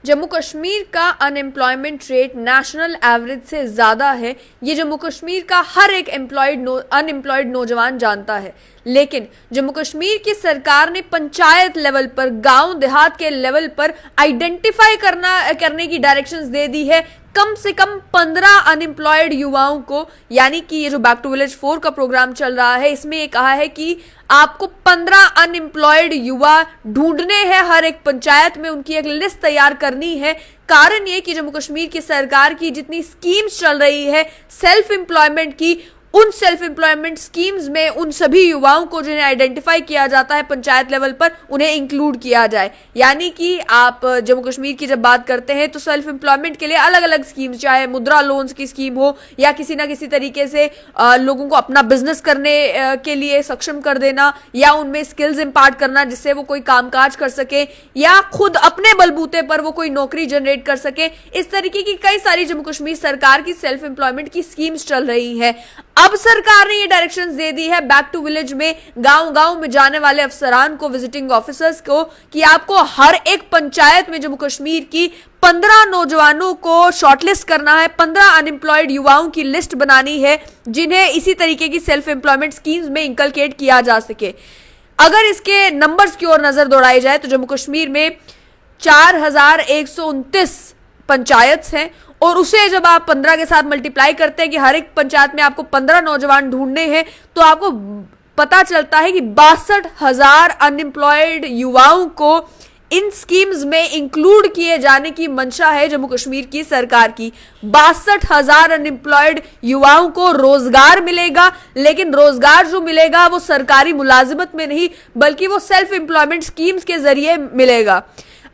जम्मू कश्मीर का unemployment rate national average से ज़्यादा है। ये जम्मू कश्मीर का हर एक अनएम्प्लॉयड नौजवान जानता है। लेकिन जम्मू कश्मीर की सरकार ने पंचायत लेवल पर, गांव देहात के लेवल पर आइडेंटिफाई करने की डायरेक्शंस दे दी है कम से कम 15 अनएम्प्लॉयड युवाओं को। यानी कि ये जो बैक टू विलेज 4 का प्रोग्राम चल रहा है, इसमें ये कहा है कि आपको 15 अनएम्प्लॉयड युवा ढूंढने हैं हर एक पंचायत में, उनकी एक लिस्ट तैयार करनी है। कारण ये कि जम्मू कश्मीर की सरकार की जितनी स्कीम्स चल रही है सेल्फ एम्प्लॉयमेंट की, उन सेल्फ एम्प्लॉयमेंट स्कीम्स में उन सभी युवाओं को जिन्हें आइडेंटिफाई किया जाता है पंचायत लेवल पर, उन्हें इंक्लूड किया जाए। यानी कि आप जम्मू कश्मीर की जब बात करते हैं तो सेल्फ एम्प्लॉयमेंट के लिए अलग अलग स्कीम्स, चाहे मुद्रा लोन्स की स्कीम हो या किसी ना किसी तरीके से लोगों को अपना बिजनेस करने के लिए सक्षम कर देना, या उनमें स्किल्स इम्पार्ट करना जिससे वो कोई कामकाज कर सके या खुद अपने बलबूते पर वो कोई नौकरी जनरेट कर सके। इस तरीके की कई सारी जम्मू कश्मीर सरकार की सेल्फ एम्प्लॉयमेंट की स्कीम्स चल रही है। अब सरकार ने ये डायरेक्शंस दे दी है बैक टू विलेज में गांव-गांव में जाने वाले अफसरान को, विजिटिंग ऑफिसर्स को, कि आपको हर एक पंचायत में जम्मू कश्मीर की 15 नौजवानों को शॉर्टलिस्ट करना है, 15 अनएम्प्लॉयड युवाओं की लिस्ट बनानी है जिन्हें इसी तरीके की सेल्फ एम्प्लॉयमेंट स्कीम्स में इंकलकेट किया जा सके। अगर इसके नंबर्स की ओर नजर दौड़ाई जाए तो जम्मू कश्मीर में 4129 पंचायत हैं, और उसे जब आप 15 के साथ मल्टीप्लाई करते हैं कि हर एक पंचायत में आपको 15 नौजवान ढूंढने हैं, तो आपको पता चलता है कि 62,000 अनएम्प्लॉयड युवाओं को इन स्कीम्स में इंक्लूड किए जाने की मंशा है जम्मू कश्मीर की सरकार की। 62,000 अनएम्प्लॉयड युवाओं को रोजगार मिलेगा, लेकिन रोजगार जो मिलेगा वो सरकारी मुलाजिमत में नहीं बल्कि वो सेल्फ एम्प्लॉयमेंट स्कीम्स के जरिए मिलेगा।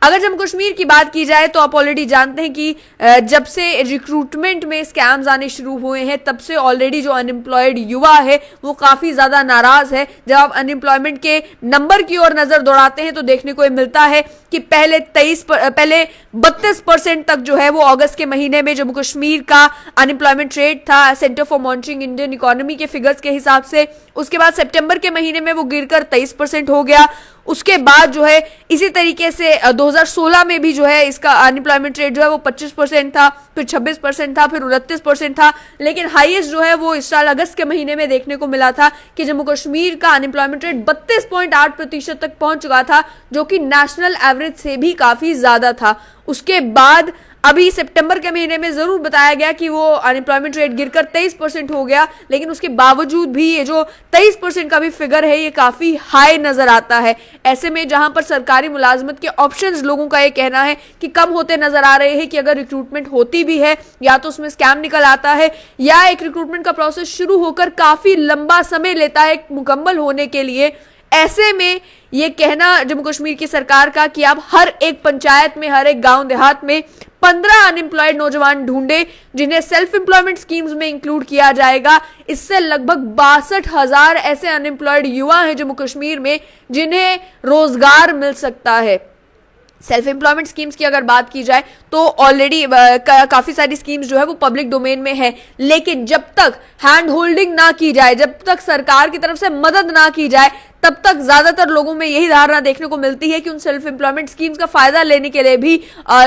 अगर जम्मू कश्मीर की बात की जाए तो आप ऑलरेडी जानते हैं कि जब से रिक्रूटमेंट में स्कैम्स आने शुरू हुए हैं तब से ऑलरेडी जो अनएम्प्लॉयड युवा है वो काफी ज्यादा नाराज है। जब आप अनएम्प्लॉयमेंट के नंबर की ओर नजर दौड़ाते हैं तो देखने को मिलता है कि पहले 32% तक जो है वो अगस्त के महीने में जम्मू कश्मीर का अनएम्प्लॉयमेंट रेट था centre for monitoring Indian economy के फिगर्स के हिसाब से। उसके बाद सितंबर के महीने में वो गिरकर 23% हो गया। उसके बाद जो है इसी तरीके से 2016 में भी जो है इसका अनएम्प्लॉयमेंट रेट जो है वो 25% था, फिर 26% था, फिर 29% था। लेकिन हाईएस्ट जो है वो इस साल अगस्त के महीने में देखने को मिला था कि जम्मू कश्मीर का अनएम्प्लॉयमेंट रेट 32.8% तक पहुंच चुका था, जो कि नेशनल एवरेज से भी काफी ज्यादा था। उसके बाद अभी सितंबर के महीने में जरूर बताया गया कि वो अनएम्प्लॉयमेंट रेट गिरकर 23% हो गया, लेकिन उसके बावजूद भी ये जो 23% का भी फिगर है ये काफी हाई नजर आता है। ऐसे में जहां पर सरकारी मुलाजमत के ऑप्शंस लोगों का ये कहना है कि कम होते नजर आ रहे हैं कि अगर रिक्रूटमेंट होती भी है या तो उसमें स्कैम निकल आता है या एक रिक्रूटमेंट का प्रोसेस शुरू होकर काफी लंबा समय लेता है मुकम्मल होने के लिए। ऐसे में ये कहना जम्मू कश्मीर की सरकार का कि आप हर एक पंचायत में, हर एक गांव देहात में 15 अनएम्प्लॉयड नौजवान ढूंढे जिन्हें सेल्फ एम्प्लॉयमेंट स्कीम्स में इंक्लूड किया जाएगा, इससे लगभग 62,000 ऐसे अनएम्प्लॉयड युवा हैं जम्मू कश्मीर में जिन्हें रोजगार मिल सकता है। सेल्फ एम्प्लॉयमेंट स्कीम्स की अगर बात की जाए तो ऑलरेडी काफी सारी स्कीम्स जो है वो पब्लिक डोमेन में है, लेकिन जब तक हैंड होल्डिंग ना की जाए, जब तक सरकार की तरफ से मदद ना की जाए, तब तक ज्यादातर लोगों में यही धारणा देखने को मिलती है कि उन सेल्फ एम्प्लॉयमेंट स्कीम्स का फायदा लेने के लिए भी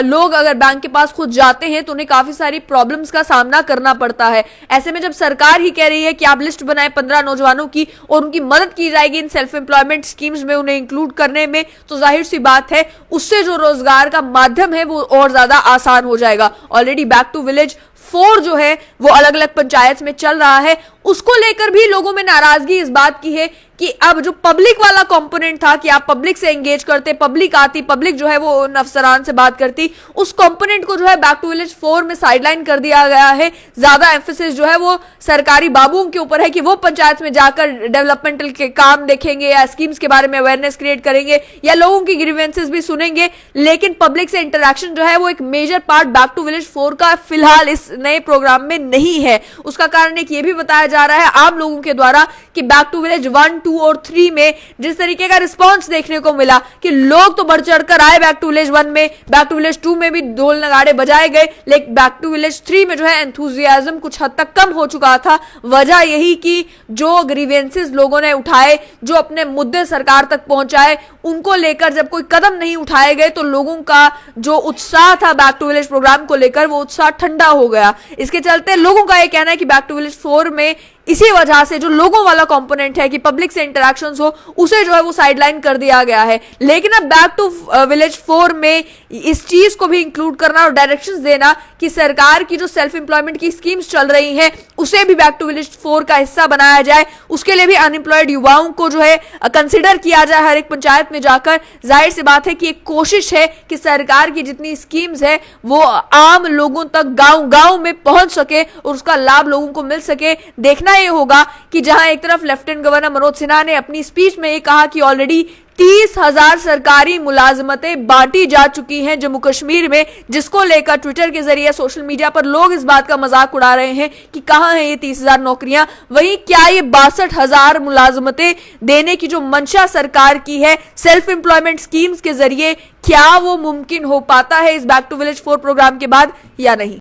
लोग अगर बैंक के पास खुद जाते हैं तो उन्हें काफी सारी प्रॉब्लम्स का सामना करना पड़ता है। ऐसे में जब सरकार ही कह रही है कि आप लिस्ट बनाए 15 नौजवानों की और उनकी मदद की जाएगी इन सेल्फ एम्प्लॉयमेंट स्कीम्स में उन्हें इंक्लूड करने में, तो जाहिर सी बात है उससे जो रोजगार का माध्यम है वो और ज्यादा आसान हो जाएगा। ऑलरेडी बैक टू विलेज 4 जो है वो अलग अलग पंचायत में चल रहा है, उसको लेकर भी लोगों में नाराजगी इस बात की है कि अब जो पब्लिक वाला कंपोनेंट था कि आप पब्लिक से एंगेज करते, पब्लिक आती, पब्लिक जो है वो उन अफसरान से बात करती, उस कंपोनेंट को जो है बैक टू विलेज 4 में साइडलाइन कर दिया गया है। ज्यादा एम्फेसिस जो है वो सरकारी बाबुओं के ऊपर है कि वो पंचायत में जाकर डेवलपमेंटल के काम देखेंगे या स्कीम्स के बारे में अवेयरनेस क्रिएट करेंगे या लोगों की ग्रीवेंसेस भी सुनेंगे, लेकिन पब्लिक से इंटरेक्शन जो है वो एक major part back to village 4 का फिलहाल इस नए प्रोग्राम में नहीं है। उसका कारण एक ये भी बताया जा जा रहा है आम लोगों के द्वारा कि बैक टू विलेज 1, 2 और 3 में जिस तरीके का रिस्पांस देखने को मिला कि लोग तो बढ़ चढ़कर आए बैक टू विलेज 1 में, बैक टू विलेज 2 में भी ढोल नगाड़े बजाए गए, लेकिन बैक टू विलेज 3 में जो है एंथुजियाज्म कुछ हद तक कम हो चुका था। वजह यही कि जो ग्रीवेंसेस लोगों ने उठाए, जो अपने मुद्दे सरकार तक पहुंचाए, उनको लेकर जब कोई कदम नहीं उठाए गए तो लोगों का जो उत्साह था बैक टू विलेज प्रोग्राम को लेकर वो उत्साह ठंडा हो गया। इसके चलते लोगों का यह कहना है कि बैक टू विलेज 4 में इसी वजह से जो लोगों वाला कंपोनेंट है कि पब्लिक से इंटरेक्शंस हो, उसे जो है वो साइडलाइन कर दिया गया है। लेकिन अब बैक टू विलेज 4 में इस चीज को भी इंक्लूड करना और डायरेक्शंस देना कि सरकार की जो सेल्फ एम्प्लॉयमेंट की स्कीम्स चल रही हैं उसे भी बैक टू विलेज 4 का हिस्सा बनाया जाए, उसके लिए भी अनएम्प्लॉयड युवाओं को जो है कंसिडर किया जाए हर एक पंचायत में जाकर। जाहिर सी बात है कि एक कोशिश है कि सरकार की जितनी स्कीम्स है वो आम लोगों तक गांव-गांव में पहुंच सके और उसका लाभ लोगों को मिल सके। देखना ये होगा कि जहां एक तरफ लेफ्टिनेंट गवर्नर मनोज सिन्हा ने अपनी स्पीच में ये कहा कि ऑलरेडी 30,000 सरकारी मुलाजमतें बांटी जा चुकी हैं जम्मू कश्मीर में, जिसको लेकर ट्विटर के जरिए सोशल मीडिया पर लोग इस बात का मजाक उड़ा रहे हैं कि कहां है ये 30,000 नौकरियां। वहीं क्या ये 62,000 मुलाजमतें देने की जो मंशा सरकार की है सेल्फ एम्प्लॉयमेंट स्कीम्स के जरिए, क्या वो मुमकिन हो पाता है इस बैक टू विलेज 4 प्रोग्राम के बाद या नहीं?